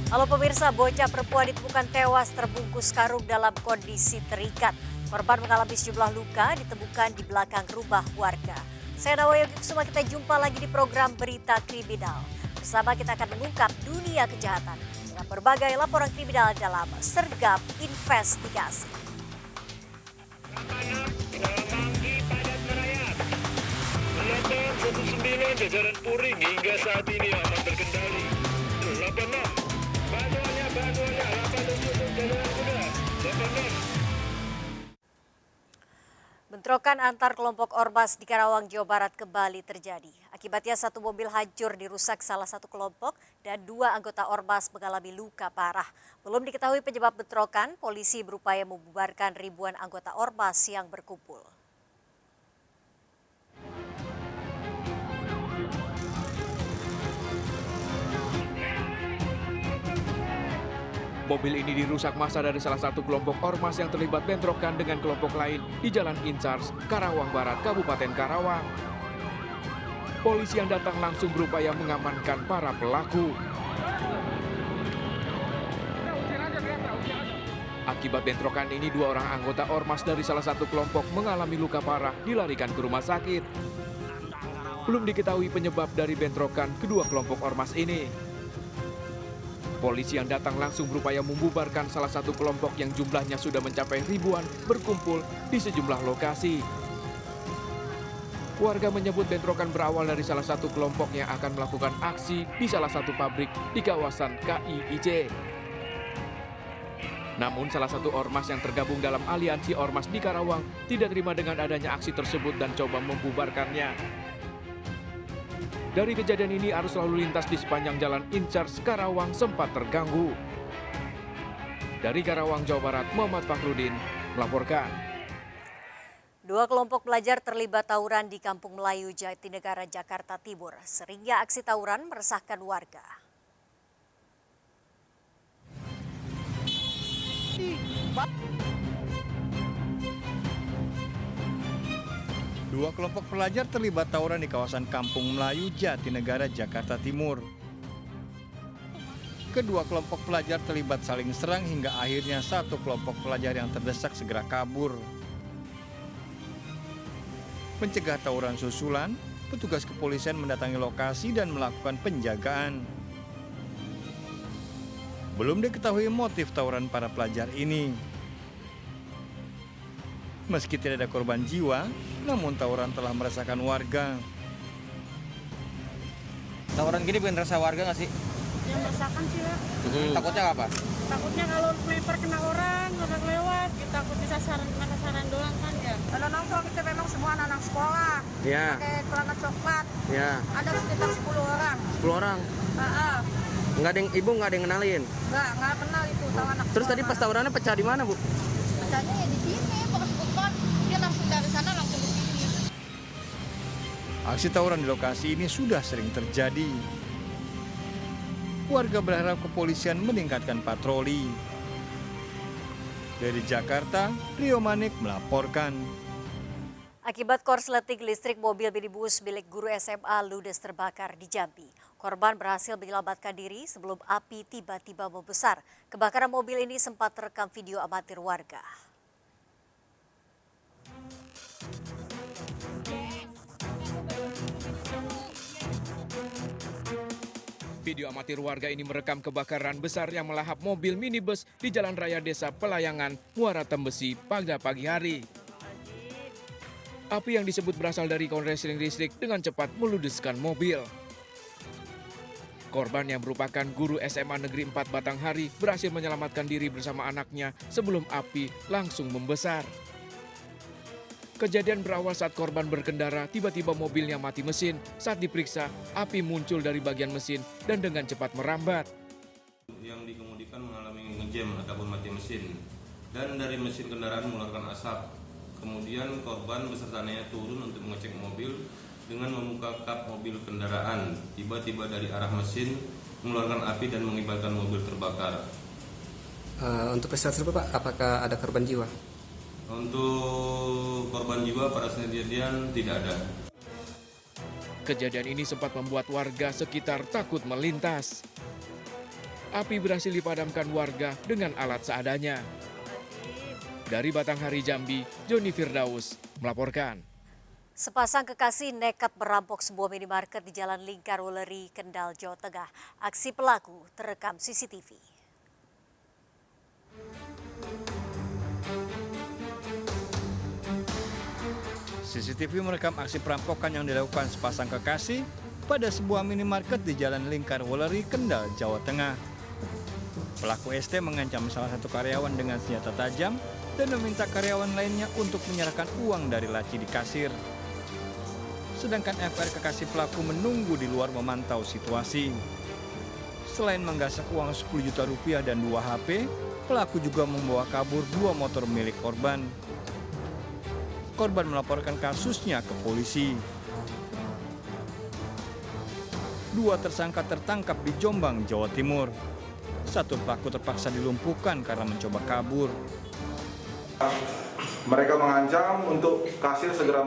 Halo pemirsa, bocah perempuan ditemukan tewas terbungkus karung dalam kondisi terikat. Korban mengalami sejumlah luka ditemukan di belakang rumah warga. Saya Nawaya Kusuma, kita jumpa lagi di program Berita Kriminal. Bersama kita akan mengungkap dunia kejahatan dengan berbagai laporan kriminal dalam Sergap Investigasi. Delapan 19 jajaran Puring hingga saat ini aman terkendali. 86 Bantuannya 87 jajaran kuda 86. Bentrokan antar kelompok ormas di Karawang, Jawa Barat kembali terjadi. Akibatnya satu mobil hancur dirusak salah satu kelompok dan dua anggota ormas mengalami luka parah. Belum diketahui penyebab bentrokan, polisi berupaya membubarkan ribuan anggota ormas yang berkumpul. Mobil ini dirusak massa dari salah satu kelompok ormas yang terlibat bentrokan dengan kelompok lain di Jalan Incars, Karawang Barat, Kabupaten Karawang. Polisi yang datang langsung berupaya mengamankan para pelaku. Akibat bentrokan ini, dua orang anggota ormas dari salah satu kelompok mengalami luka parah dilarikan ke rumah sakit. Belum diketahui penyebab dari bentrokan kedua kelompok ormas ini. Polisi yang datang langsung berupaya membubarkan salah satu kelompok yang jumlahnya sudah mencapai ribuan berkumpul di sejumlah lokasi. Warga menyebut bentrokan berawal dari salah satu kelompok yang akan melakukan aksi di salah satu pabrik di kawasan KIIC. Namun salah satu ormas yang tergabung dalam aliansi ormas di Karawang tidak terima dengan adanya aksi tersebut dan coba membubarkannya. Dari kejadian ini, arus lalu lintas di sepanjang Jalan Incars Karawang sempat terganggu. Dari Karawang, Jawa Barat, Muhammad Fakhrudin melaporkan. Dua kelompok pelajar terlibat tawuran di Kampung Melayu, Jatinegara, Jakarta Timur. Seringnya aksi tawuran meresahkan warga. Dua kelompok pelajar terlibat tawuran di kawasan Kampung Melayu, Jatinegara, Jakarta Timur. Kedua kelompok pelajar terlibat saling serang hingga akhirnya satu kelompok pelajar yang terdesak segera kabur. Mencegah tawuran susulan, petugas kepolisian mendatangi lokasi dan melakukan penjagaan. Belum diketahui motif tawuran para pelajar ini. Meski tidak ada korban jiwa, namun tawuran telah meresahkan warga. Tawuran gini bikin resah warga nggak sih? Yang meresahkan sih lah. Takutnya apa? Takutnya kalau melempar kena orang lewat, kita takut bisa kena sasaran doang kan ya. Kalau nongkrong kita memang semua anak-anak sekolah. Iya. Pakai celana coklat. Iya. Ada sekitar 10 orang. 10 orang. Nggak ada yang ibu nggak ada yang kenalin. Nggak kenal itu tahu anak. Terus tadi pas tawurannya pecah di mana, Bu? Pecahnya ya di sini, bekas beton. Dia langsung dari sana langsung ke sini. Aksi tawuran di lokasi ini sudah sering terjadi. Warga berharap kepolisian meningkatkan patroli. Dari Jakarta, Rio Manik melaporkan. Akibat korsleting listrik, mobil minibus milik guru SMA ludes terbakar di Jambi. Korban berhasil menyelamatkan diri sebelum api tiba-tiba membesar. Kebakaran mobil ini sempat terekam video amatir warga. Video amatir warga ini merekam kebakaran besar yang melahap mobil minibus di Jalan Raya Desa Pelayangan, Muara Tembesi pada pagi hari. Api yang disebut berasal dari korsleting listrik dengan cepat meludeskan mobil. Korban yang merupakan guru SMA Negeri 4 Batanghari berhasil menyelamatkan diri bersama anaknya sebelum api langsung membesar. Kejadian berawal saat korban berkendara, tiba-tiba mobilnya mati mesin. Saat diperiksa, api muncul dari bagian mesin dan dengan cepat merambat. Yang dikemudikan mengalami ngejam ataupun mati mesin. Dan dari mesin kendaraan mengeluarkan asap. Kemudian korban beserta anaknya turun untuk mengecek mobil dengan membuka kap mobil kendaraan. Tiba-tiba dari arah mesin mengeluarkan api dan mengibarkan mobil terbakar. Untuk peristiwa tersebut, Pak, apakah ada korban jiwa? Untuk korban jiwa pada saat kejadian tidak ada. Kejadian ini sempat membuat warga sekitar takut melintas. api berhasil dipadamkan warga dengan alat seadanya. Dari Batanghari, Jambi, Joni Firdaus melaporkan. Sepasang kekasih nekat merampok sebuah minimarket di Jalan Lingkar Wuleri, Kendal, Jawa Tengah. Aksi pelaku terekam CCTV. CCTV merekam aksi perampokan yang dilakukan sepasang kekasih pada sebuah minimarket di Jalan Lingkar Wuleri, Kendal, Jawa Tengah. Pelaku ST mengancam salah satu karyawan dengan senjata tajam dan meminta karyawan lainnya untuk menyerahkan uang dari laci di kasir. Sedangkan FR kekasih pelaku menunggu di luar memantau situasi. Selain menggasak uang 10 juta rupiah dan 2 HP, pelaku juga membawa kabur 2 motor milik korban. Korban melaporkan kasusnya ke polisi. 2 tersangka tertangkap di Jombang, Jawa Timur. 1 pelaku terpaksa dilumpuhkan karena mencoba kabur. Mereka mengancam untuk kasir segera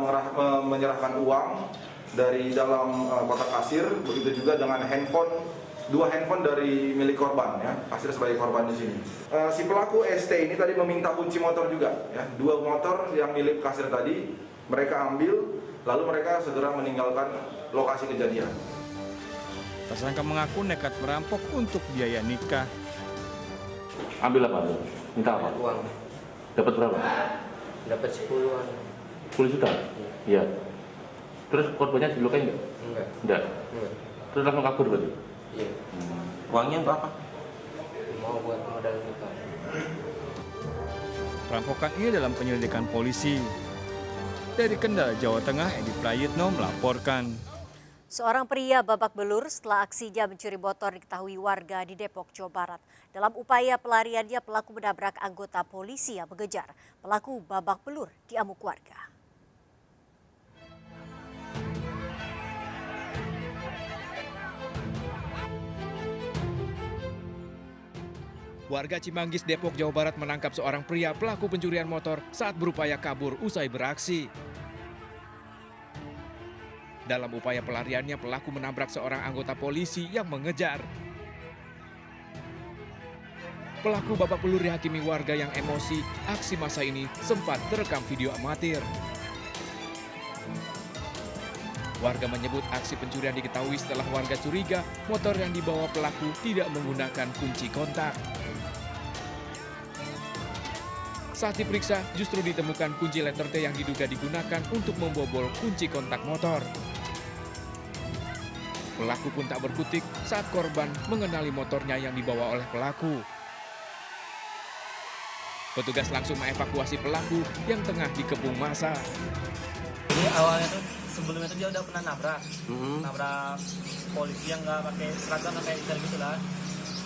menyerahkan uang dari dalam kotak kasir, begitu juga dengan handphone, 2 handphone dari milik korban, ya, kasir sebagai korban di sini. Si pelaku ST ini tadi meminta kunci motor juga, ya, 2 motor yang milik kasir tadi mereka ambil, lalu mereka segera meninggalkan lokasi kejadian. Tersangka mengaku nekat merampok untuk biaya nikah. Ambil apa? Minta apa? Uang. Dapat berapa? Dapat 10-an. 10 juta? Iya. Terus korbannya dilukai nggak? Enggak. Terus langsung kabur berarti? Iya. Uangnya untuk apa? Mau buat modal nikah. Perampokan ini dalam penyelidikan polisi. Dari Kendal, Jawa Tengah, Edi Prayitno melaporkan. Seorang pria babak belur setelah aksinya mencuri motor diketahui warga di Depok, Jawa Barat. Dalam upaya pelariannya, pelaku menabrak anggota polisi yang mengejar. Pelaku babak belur diamuk warga. Warga Cimanggis, Depok, Jawa Barat menangkap seorang pria pelaku pencurian motor saat berupaya kabur usai beraksi. Dalam upaya pelariannya, pelaku menabrak seorang anggota polisi yang mengejar. Pelaku babak belur dihakimi warga yang emosi. Aksi massa ini sempat terekam video amatir. Warga menyebut aksi pencurian diketahui setelah warga curiga motor yang dibawa pelaku tidak menggunakan kunci kontak. Saat diperiksa, justru ditemukan kunci letter T yang diduga digunakan untuk membobol kunci kontak motor. Pelaku pun tak berkutik saat korban mengenali motornya yang dibawa oleh pelaku. Petugas langsung mengevakuasi pelaku yang tengah dikepung massa. Jadi awalnya tuh sebelumnya tuh dia udah pernah nabrak polisi yang nggak pakai seragam, nggak kayak gitu lah.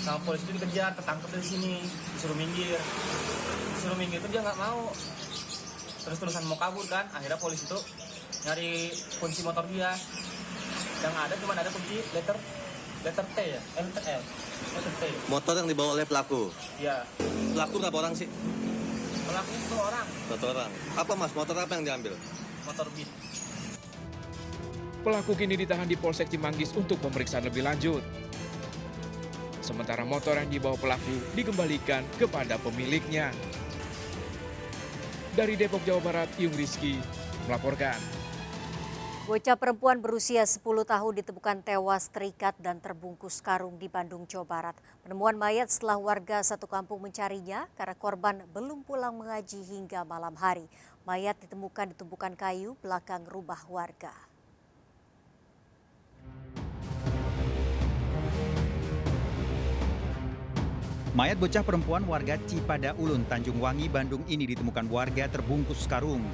Sama polisi itu dikejar, ketangkep dari sini, disuruh minggir tuh dia nggak mau. Terus-terusan mau kabur kan, akhirnya polisi tuh nyari kunci motor dia. Yang ada cuma ada kunci letter T ya, letter T. Motor yang dibawa oleh pelaku? Iya. Pelaku berapa orang sih? Pelaku 1 orang. 1 orang. Apa mas, motor apa yang diambil? Motor Beat. Pelaku kini ditahan di Polsek Cimanggis untuk pemeriksaan lebih lanjut. Sementara motor yang dibawa pelaku dikembalikan kepada pemiliknya. Dari Depok, Jawa Barat, Yung Rizky melaporkan. Bocah perempuan berusia 10 tahun ditemukan tewas terikat dan terbungkus karung di Bandung, Jawa Barat. Penemuan mayat setelah warga satu kampung mencarinya karena korban belum pulang mengaji hingga malam hari. Mayat ditemukan di tumpukan kayu belakang rumah warga. Mayat bocah perempuan warga Cipada Ulun, Tanjung Wangi, Bandung ini ditemukan warga terbungkus karung.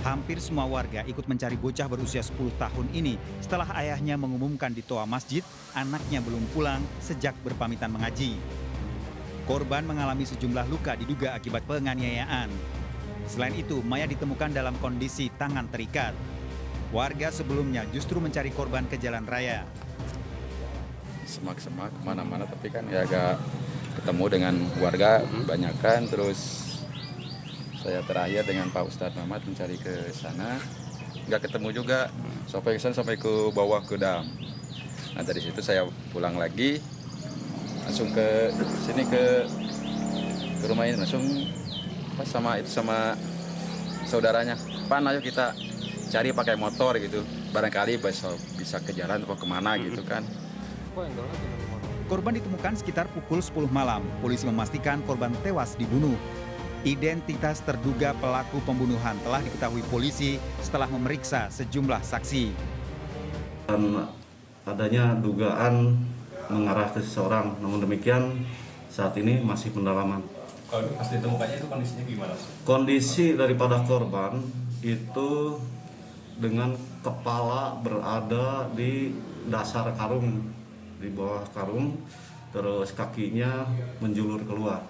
Hampir semua warga ikut mencari bocah berusia 10 tahun ini setelah ayahnya mengumumkan di toa masjid anaknya belum pulang sejak berpamitan mengaji. Korban mengalami sejumlah luka diduga akibat penganiayaan. Selain itu, mayat ditemukan dalam kondisi tangan terikat. Warga sebelumnya justru mencari korban ke jalan raya. Semak-semak kemana-mana, tapi kan ya agak ketemu dengan warga kebanyakan, terus saya terakhir dengan Pak Ustadz Mamat mencari ke sana, nggak ketemu juga, sampai ke sana sampai ke bawah ke dam. Nah dari situ saya pulang lagi, langsung ke sini ke rumah ini langsung pas sama saudaranya. Pan ayo kita cari pakai motor gitu. Barangkali bisa ke jalan atau kemana gitu kan. Korban ditemukan sekitar pukul 10 malam. Polisi memastikan korban tewas dibunuh. Identitas terduga pelaku pembunuhan telah diketahui polisi setelah memeriksa sejumlah saksi. Dan adanya dugaan mengarah ke seseorang, namun demikian saat ini masih pendalaman. Kalau pas ditemukannya itu kondisinya gimana? Kondisi daripada korban itu dengan kepala berada di dasar karung, di bawah karung, terus kakinya menjulur keluar.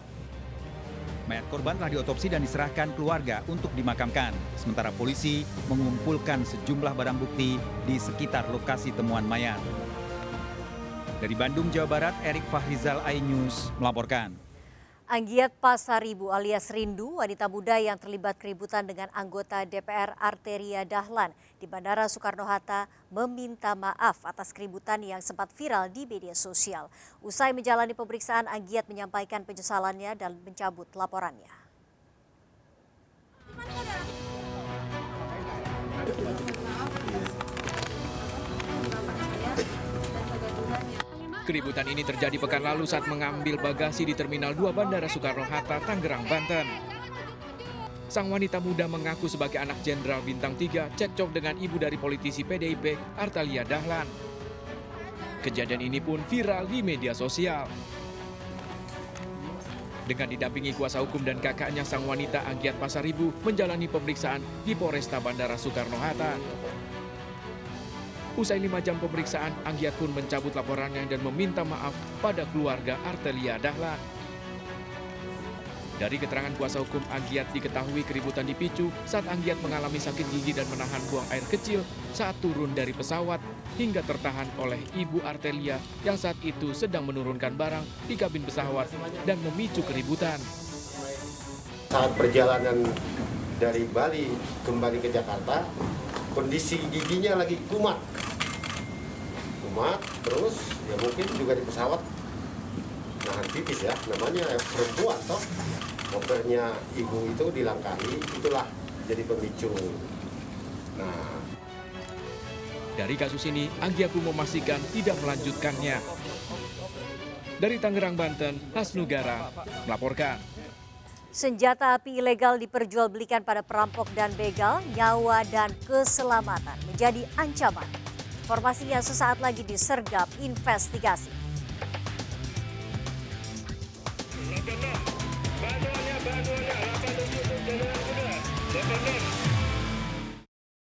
Mayat korban telah diotopsi dan diserahkan keluarga untuk dimakamkan. Sementara polisi mengumpulkan sejumlah barang bukti di sekitar lokasi temuan mayat. Dari Bandung, Jawa Barat, Erik Fahrizal, iNews melaporkan. Anggiat Pasaribu alias Rindu, wanita muda yang terlibat keributan dengan anggota DPR Arteria Dahlan di Bandara Soekarno-Hatta meminta maaf atas keributan yang sempat viral di media sosial. Usai menjalani pemeriksaan, Anggiat menyampaikan penyesalannya dan mencabut laporannya. Keributan ini terjadi pekan lalu saat mengambil bagasi di Terminal 2 Bandara Soekarno-Hatta, Tangerang, Banten. Sang wanita muda mengaku sebagai anak Jenderal Bintang 3 cekcok dengan ibu dari politisi PDIP Arteria Dahlan. Kejadian ini pun viral di media sosial. Dengan didampingi kuasa hukum dan kakaknya, sang wanita Anggiat Pasaribu menjalani pemeriksaan di Polresta Bandara Soekarno-Hatta. Usai 5 jam pemeriksaan, Anggiat pun mencabut laporannya dan meminta maaf pada keluarga Arteria Dahlan. Dari keterangan kuasa hukum, Anggiat diketahui keributan dipicu saat Anggiat mengalami sakit gigi dan menahan buang air kecil saat turun dari pesawat hingga tertahan oleh ibu Arteria yang saat itu sedang menurunkan barang di kabin pesawat dan memicu keributan. Saat perjalanan dari Bali kembali ke Jakarta, kondisi giginya lagi kumat, terus ya mungkin juga di pesawat nahan pipis ya, namanya perempuan toh, motornya ibu itu dilangkahi, itulah jadi pemicu. Nah, dari kasus ini, Anggiat pun memastikan tidak melanjutkannya. Dari Tangerang, Banten, Hasnugara melaporkan. Senjata api ilegal diperjualbelikan pada perampok dan begal, nyawa dan keselamatan menjadi ancaman. Informasinya sesaat lagi di Sergap Investigasi. Bantuannya, 87 jalan muda.